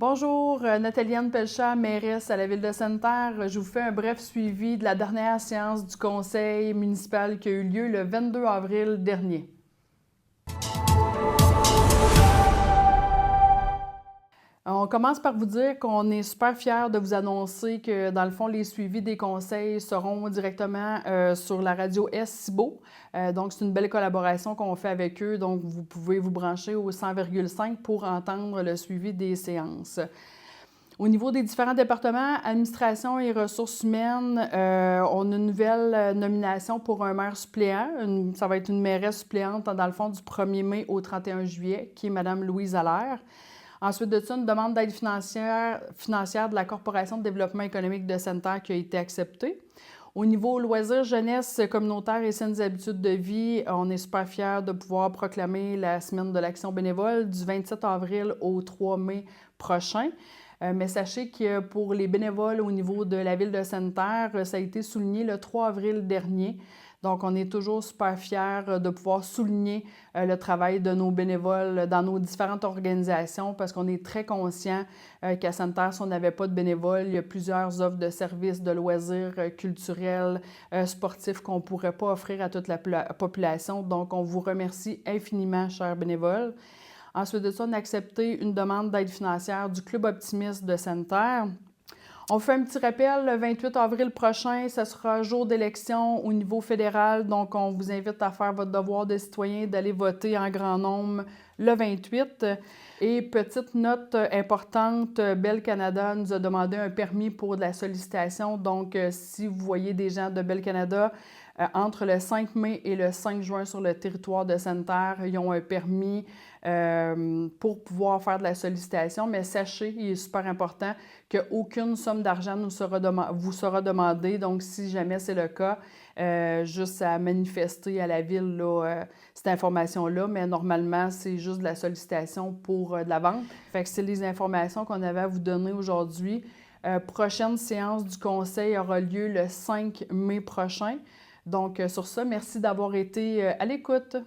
Bonjour, Nathalie-Anne Pelchat, mairesse à la Ville de Sainte-Terre. Je vous fais un bref suivi de la dernière séance du conseil municipal qui a eu lieu le 22 avril dernier. On commence par vous dire qu'on est super fiers de vous annoncer que, dans le fond, les suivis des conseils seront directement sur la radio S-CIBO. Donc, c'est une belle collaboration qu'on fait avec eux. Donc, vous pouvez vous brancher au 100,5 pour entendre le suivi des séances. Au niveau des différents départements, administration et ressources humaines, on a une nouvelle nomination pour un maire suppléant. Ça va être une mairesse suppléante, dans le fond, du 1er mai au 31 juillet, qui est Mme Louise Allaire. Ensuite de ça, une demande d'aide financière de la Corporation de développement économique de Sainte-Terre qui a été acceptée. Au niveau loisirs, jeunesse, communautaire et saines habitudes de vie, on est super fiers de pouvoir proclamer la semaine de l'action bénévole du 27 avril au 3 mai prochain. Mais sachez que pour les bénévoles au niveau de la Ville de Sainte-Terre, ça a été souligné le 3 avril dernier. Donc, on est toujours super fiers de pouvoir souligner le travail de nos bénévoles dans nos différentes organisations parce qu'on est très conscient qu'à Sainte-Terre, si on n'avait pas de bénévoles, il y a plusieurs offres de services, de loisirs culturels, sportifs qu'on ne pourrait pas offrir à toute la population. Donc, on vous remercie infiniment, chers bénévoles. Ensuite de ça, on a accepté une demande d'aide financière du Club optimiste de Sainte-Terre. On fait un petit rappel, le 28 avril prochain, ce sera jour d'élection au niveau fédéral. Donc, on vous invite à faire votre devoir de citoyen, d'aller voter en grand nombre le 28. Et petite note importante, Bell Canada nous a demandé un permis pour de la sollicitation. Donc, si vous voyez des gens de Bell Canada, entre le 5 mai et le 5 juin sur le territoire de Sainte-Terre, ils ont un permis pour pouvoir faire de la sollicitation. Mais sachez, il est super important qu'aucune somme d'argent vous sera demandée. Donc, si jamais c'est le cas, juste à manifester à la Ville là, cette information-là. Mais normalement, c'est juste de la sollicitation pour de la vente. Fait que c'est les informations qu'on avait à vous donner aujourd'hui. Prochaine séance du conseil aura lieu le 5 mai prochain. Donc, sur ça, merci d'avoir été à l'écoute.